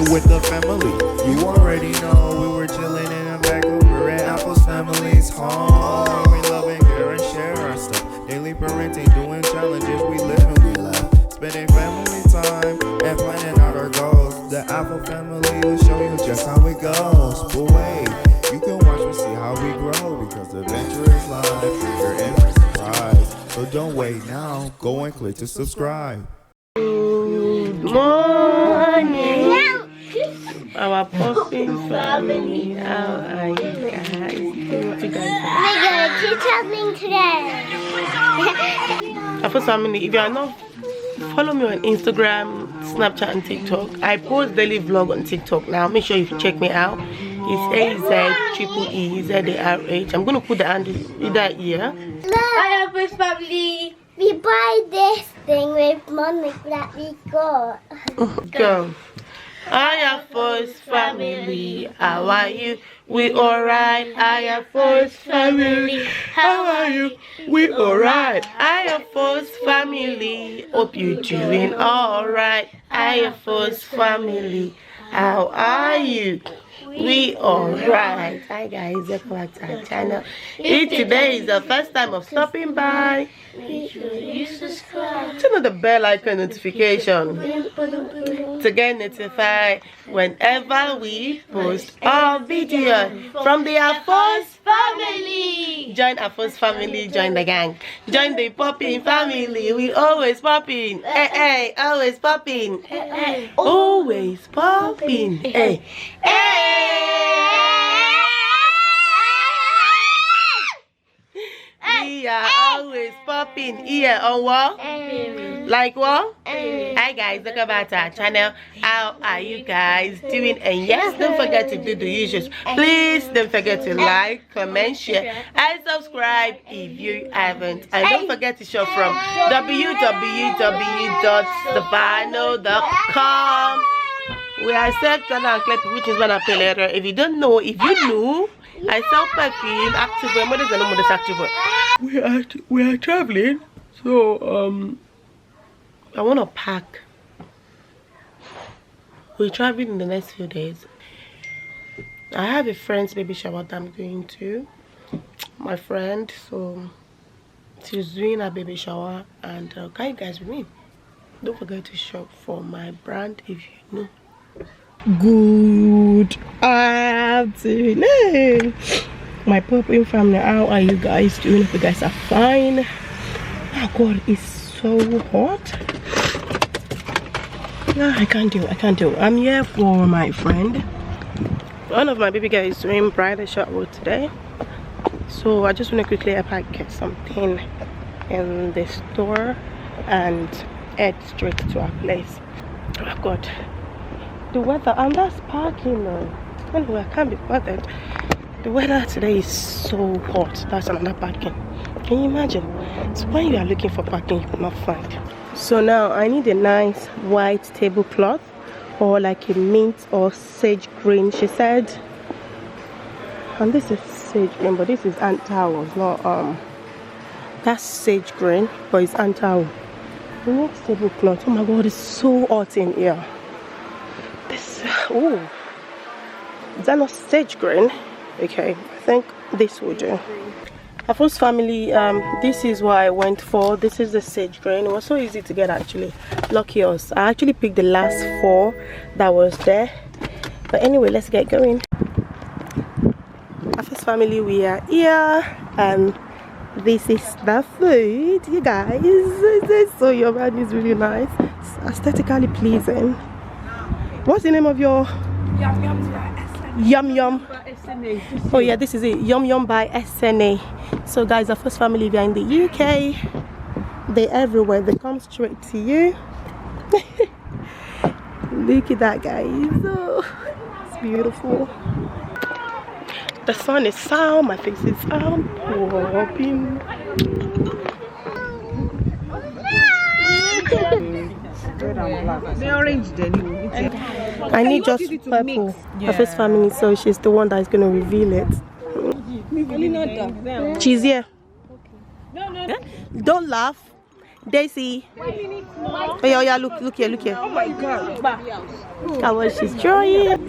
with the family. You already know we were chilling in the back over at Afos family's home. We love and care and share our stuff. Daily parenting, doing challenges, we live and we laugh. Spending family time and planning out our goals. The Afos family will show you just how it goes. But wait, you can watch and see how we grow, because the adventure is live. You're in for surprise. So don't wait now, go and click to subscribe. Good morning, our puffin family. How are you guys? Traveling today. Afos family, if you are not, follow me on Instagram, Snapchat and TikTok. I post daily vlog on TikTok now. Make sure you check me out. It's 𝐤𝐸𝐸𝐸𝐸𝐸. I'm going to put the handle either here. Hi, Afos family. We buy this thing with money that we got. Go. Hi, Afos family. How are you? We alright. Hi, Afos family. How are you? We alright. Hi, Afos family. Hope you're doing alright. Hi, Afos family. How are you? We alright. Hi guys, welcome back to our channel. If today is the first time of stopping by, make sure you subscribe. Turn on the bell icon notification to get notified whenever we post our video from the Afos family. Join Afos family, join the gang, join the popping family. We always popping, hey, hey, always popping, hey, hey, always popping, hey, hey. We are always popping here on what? Like what? Hi guys, welcome back to our channel. How are you guys doing? And yes, don't forget to do the usuals. Please don't forget to like, comment, share and subscribe if you haven't. And don't forget to shop from www.stefano.com. We accept and clip, which is when I pay later. If you don't know, if you know, I sell perfume, activewear. What is the name of this activewear? We are traveling, so I want to pack. We're traveling in the next few days. I have a friend's baby shower that I'm going to. My friend, so she's doing her baby shower, and can you guys with me? Don't forget to shop for my brand if you know. Good afternoon, my popping family. How are you guys doing? If you guys are fine. Oh god, it's so hot. No, I can't do. I'm here for my friend. One of my baby girls is doing bridal shower today, so I just want to quickly get something in the store and head straight to our place. Oh god, the weather, and that's parking though. Anyway, I can't be bothered. The weather today is so hot. That's another parking. Can you imagine? So when you are looking for parking, you will not find. So now I need a nice white tablecloth, or like a mint or sage green, she said. And this is sage green, but this is ant towel. It's not that's sage green, but it's ant towel. The next tablecloth. Oh my god, it's so hot in here. This, oh, is that not sage green? Okay, I think this will do. Afos family, this is what I went for. This is the sage green. It was so easy to get actually. Lucky us. I actually picked the last 4 that was there. But anyway, let's get going. Afos family, we are here, and this is the food, you guys. It's so yummy and it's really nice. It's aesthetically pleasing. What's the name of your Yum Yum? Oh yeah, this is it. Yum Yum by SNA. So guys, our first family, if you're in the UK, they're everywhere. They come straight to you. Look at that, guys. Oh, it's beautiful. The sun is out. My face is out. Popping. The orange then. I need just purple. Her first family, so she's the one that is going to reveal it. She's here. Don't laugh. Daisy. Oh yeah, look here. Oh my God. That's what she's drawing.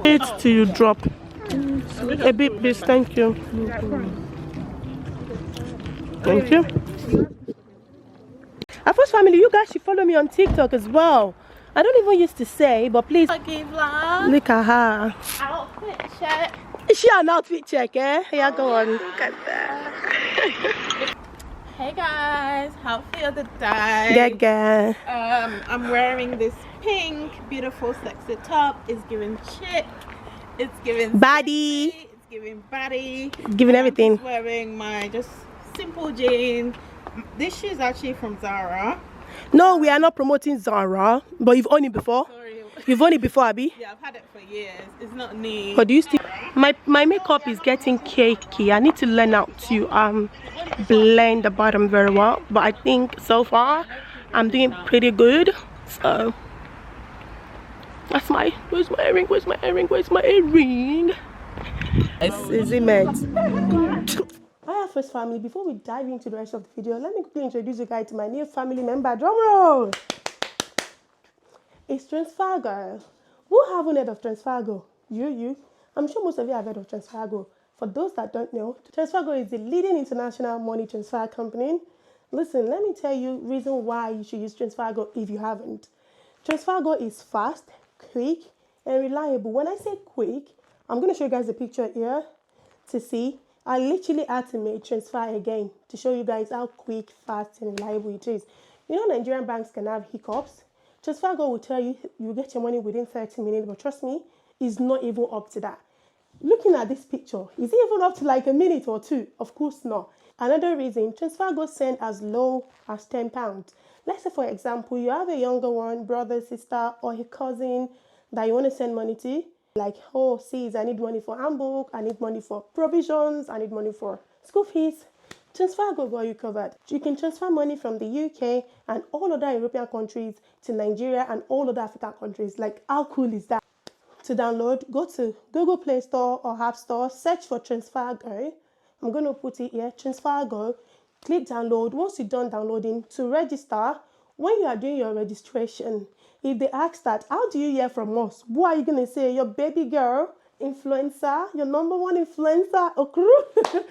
It's till you drop. A bit, please. Thank you. Thank you. Afos family, you guys should follow me on TikTok as well. I don't even used to say, but please. Okay, vlog. Look at her. Outfit check. Is she an outfit check, eh? Yeah, go on. Look at that. Hey guys, how feel the day? Yeah. I'm wearing this pink, beautiful, sexy top. It's giving chick. It's giving Body. sexy, it's giving body. Giving I'm everything. just wearing my just simple jeans. This shoe is actually from Zara. No, we are not promoting Zara, but you've owned it before. Sorry. You've owned it before, Abby. Yeah, I've had it for years. It's not new. But do you still? My makeup is getting cakey. I need to learn how to blend the bottom very well. But I think so far I'm doing pretty good. So that's my. Where's my earring? Where's my earring? Where's my earring? Is it meant? Hi Afos family, before we dive into the rest of the video, let me quickly introduce you guys to my new family member. Drum roll! It's TRANSFERGO. Who haven't heard of TRANSFERGO? You. I'm sure most of you have heard of TRANSFERGO. For those that don't know, TRANSFERGO is the leading international money transfer company. Listen, let me tell you the reason why you should use TRANSFERGO if you haven't. TRANSFERGO is fast, quick, and reliable. When I say quick, I'm going to show you guys a picture here to see. I literally had to make transfer again to show you guys how quick, fast, and reliable it is. You know, Nigerian banks can have hiccups. TRANSFERGO will tell you you get your money within 30 minutes, but trust me, it's not even up to that. Looking at this picture, is it even up to like a minute or two? Of course not. Another reason, TRANSFERGO send as low as £10. Let's say, for example, you have a younger one, brother, sister, or a cousin that you want to send money to. Like, oh, sis, I need money for handbook, I need money for provisions, I need money for school fees. TRANSFERGO got you covered. You can transfer money from the UK and all other European countries to Nigeria and all other African countries. Like, how cool is that? To download, go to Google Play Store or App Store, search for TRANSFERGO. I'm going to put it here, TRANSFERGO. Click download. Once you're done downloading, to register, when you are doing your registration, if they ask that, how do you hear from us? What are you going to say? Your baby girl, influencer, your number one influencer, okru?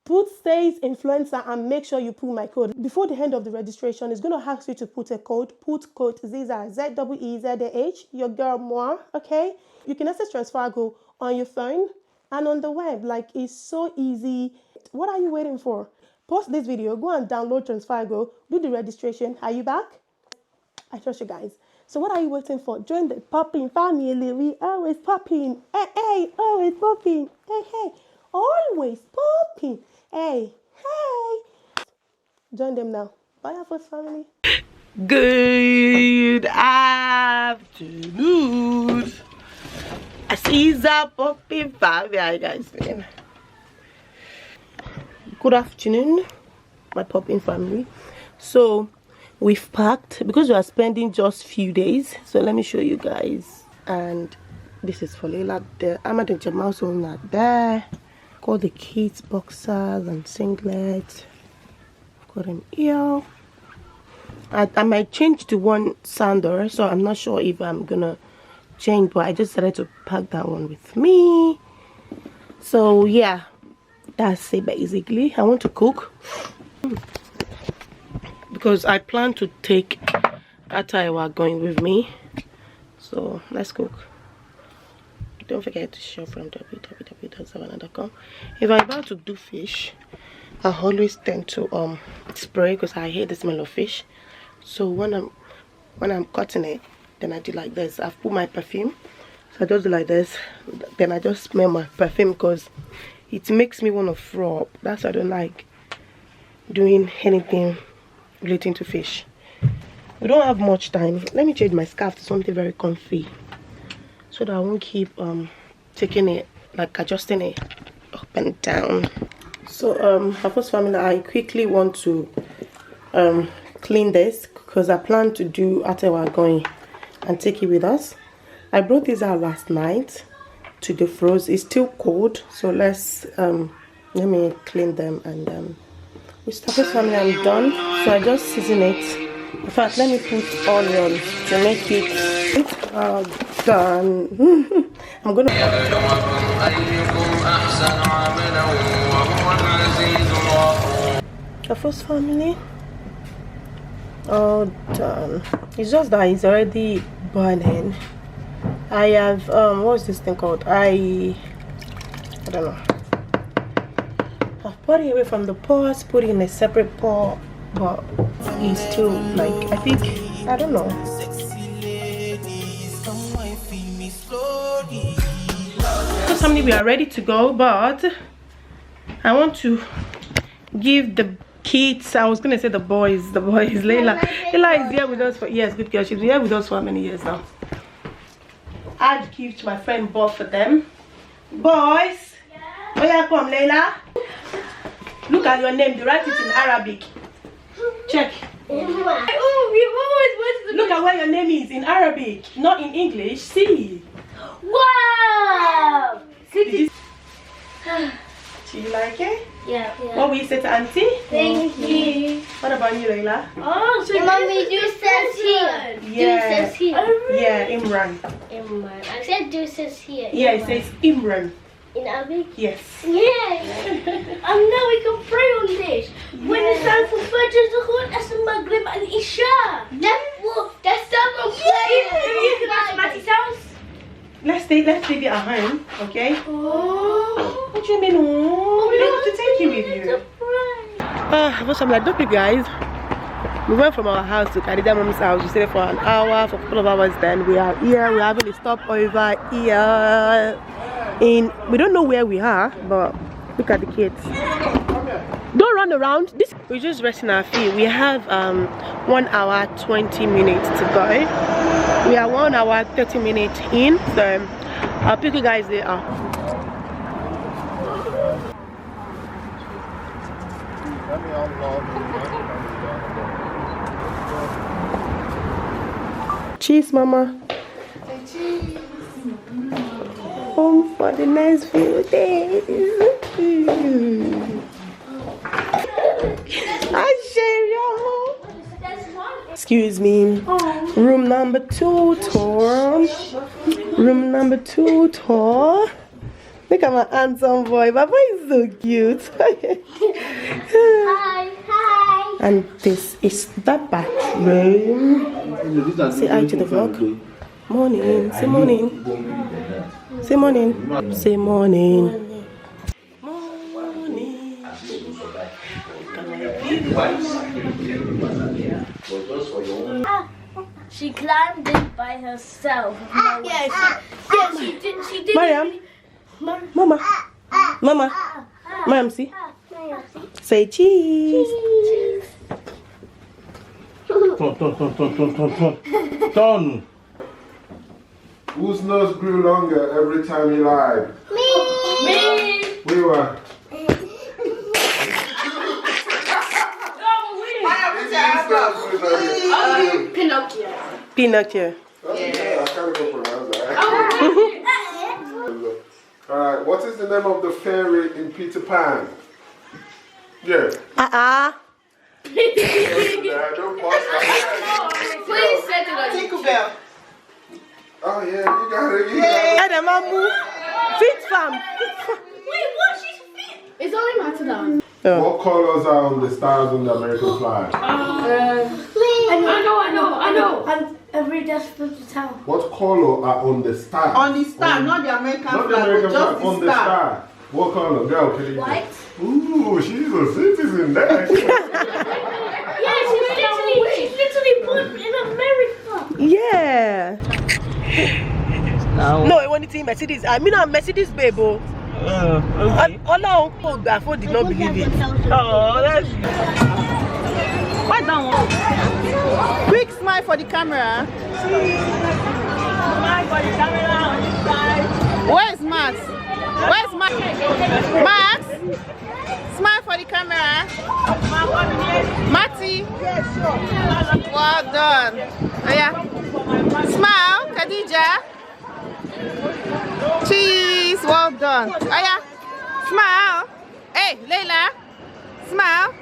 Put stays influencer and make sure you put my code. Before the end of the registration, it's going to ask you to put a code. Put code 𝐦𝐨𝐬𝐬𝐬𝐬, your girl more, okay? You can access TRANSFERGO on your phone and on the web. Like, it's so easy. What are you waiting for? Pause this video, go and download TRANSFERGO, do the registration. Are you back? I trust you guys. So what are you waiting for? Join the popping family. We always popping. Hey, always popping. Hey, always popping. Hey. Join them now. Bye, Afos family. Good afternoon. I see the popping family. How you guys doing? Good afternoon, my popping family. So we've packed because we are spending just few days. So let me show you guys. And this is for Leila there. Ahmad and Jamal so not there. Got the kids boxers and singlets. Got them here. I might change to one sandal, so I'm not sure if I'm gonna change, but I just decided to pack that one with me. So yeah, that's it basically. I want to cook because I plan to take 𝐤𝐤𝐤𝐤 going with me. So let's cook. Don't forget to shop from www.savannah.com. If I'm about to do fish, I always tend to spray because I hate the smell of fish. So when I'm cutting it, then I do like this. I've put my perfume, so I just do like this. Then I just smell my perfume because it makes me want to throw up. That's why I don't like doing anything relating to fish. We don't have much time. Let me change my scarf to something very comfy so that I won't keep taking it, like adjusting it up and down. So Afos family, I quickly want to clean this because I plan to do 𝐤𝐤𝐤𝐤 and take it with us. I brought these out last night to defrost. It's still cold, so let's let me clean them and With Afos family, I'm done. So I just season it. In fact, let me put onion to make it done. I'm gonna. Afos family, all done. It's just that it's already burning. I have what's this thing called? I don't know. I've poured it away from the pots, put it in a separate pot, but it's still like, I think, I don't know. So family, we are ready to go, but I want to give the kids, I was gonna say the boys, Layla is here with us for, yes, good girl, she's been here with us for how many years now? I'd gift my friend bought for them. Boys, where you come, Layla? Look at your name, they write it in Arabic. Check. Look at where your name is in Arabic, not in English. See. Wow! Do you like it? Yeah. What will you say to Auntie? Thank you. What about you, Layla? Oh, so Mommy, do says here. Yeah. Do says here. Yeah, Imran. Imran. I said do says here. Yeah, it says Imran. In Arabic? Yes. Yeah. Now we can pray on this. When it's time for Fajr, Zuhur, Asr, Maghrib, and Isha. Let's start on prayer. Matty's house. Let's leave it at home, okay? Oh. What do you mean? Oh, we don't have to take you with you. I'm like, don't you guys? We went from our house to Khadija mom's house. We stayed for an hour, for a couple of hours. Then we are here. We're having a stopover here. We don't know where we are, but look at the kids. Don't run around. We're just resting our feet. We have 1 hour 20 minutes to go. We are 1 hour 30 minutes in, so I'll pick you guys later. Cheese, Mama. Cheese. Home for the next few days. Excuse me. Room number 2 tour. Room number 2 tour. Look at my handsome boy. My boy is so cute. Hi. And this is the bathroom. Say hi to the vlog. Morning. Say morning. Say morning. Say morning. She climbed it by herself. Yeah, she did. Mariam. Mama. Mariam, see? Say cheese. Turn. Whose nose grew longer every time you lied? Me. We were. Pinocchio. Yeah. I can't even pronounce that. Alright, what is the name of the fairy in Peter Pan? Yeah. Please say to Tinkle Bell. Oh yeah, you got it. Fit farm. Wait, what? She's fit. It's only Matadon. What colors are on the stars on the American flag? I know. And every just supposed to tell. What color are on the star? On the star, not the American Not the flag, American but just flag, on the star. What color? Girl, can you White? Ooh, she's a citizen there. Yeah, she's literally born in America. Yeah. No, I want to see Mercedes. I mean, I'm Mercedes, baby. Okay. Oh no, Afo did not believe it. Oh, that's. Why don't one? Quick smile for the camera. Smile for the camera on this side. Where's Max? Where's Max? Max? Smile for the camera. Matty? Well done. Oh, yeah. Smile, Khadija. Cheese, well done. Oh, yeah. Smile. Hey, Layla. Smile.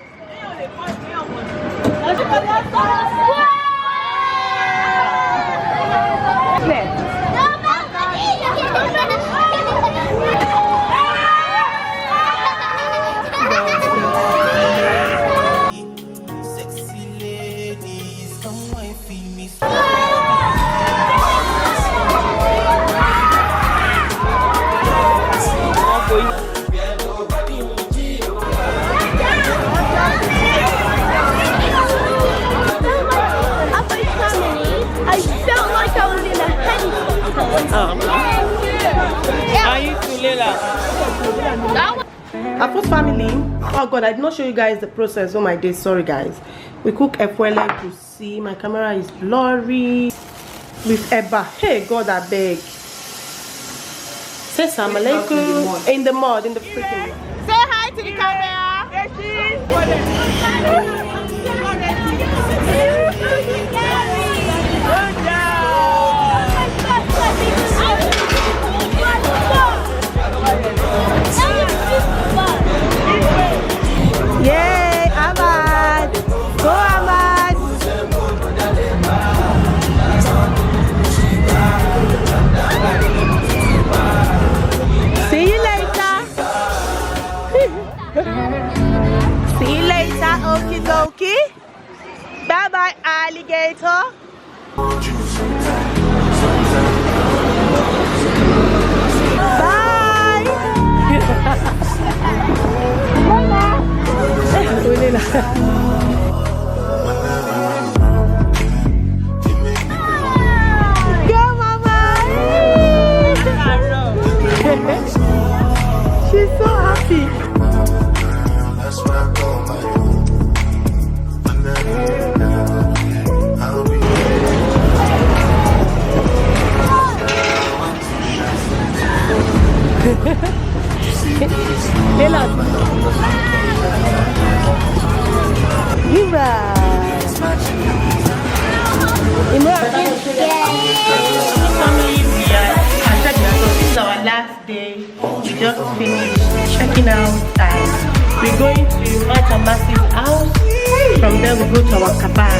Afos family, oh god, I did not show you guys the process. Oh my days, sorry guys. We cook 𝐸𝐸 to see. My camera is blurry with eba. Hey god, I beg. Say salam alaikum in the mud, in the freaking mud. Say hi to the camera. Yay, Ahmad! Go Ahmad! See you later! See you later, 𝐥𝐤𝐤𝐞. Bye bye, alligator. Bye! Go mama! She's so happy. This is our last day. We just finished checking out and we're going to Aunt Amassi's house. From there we go to our cabana.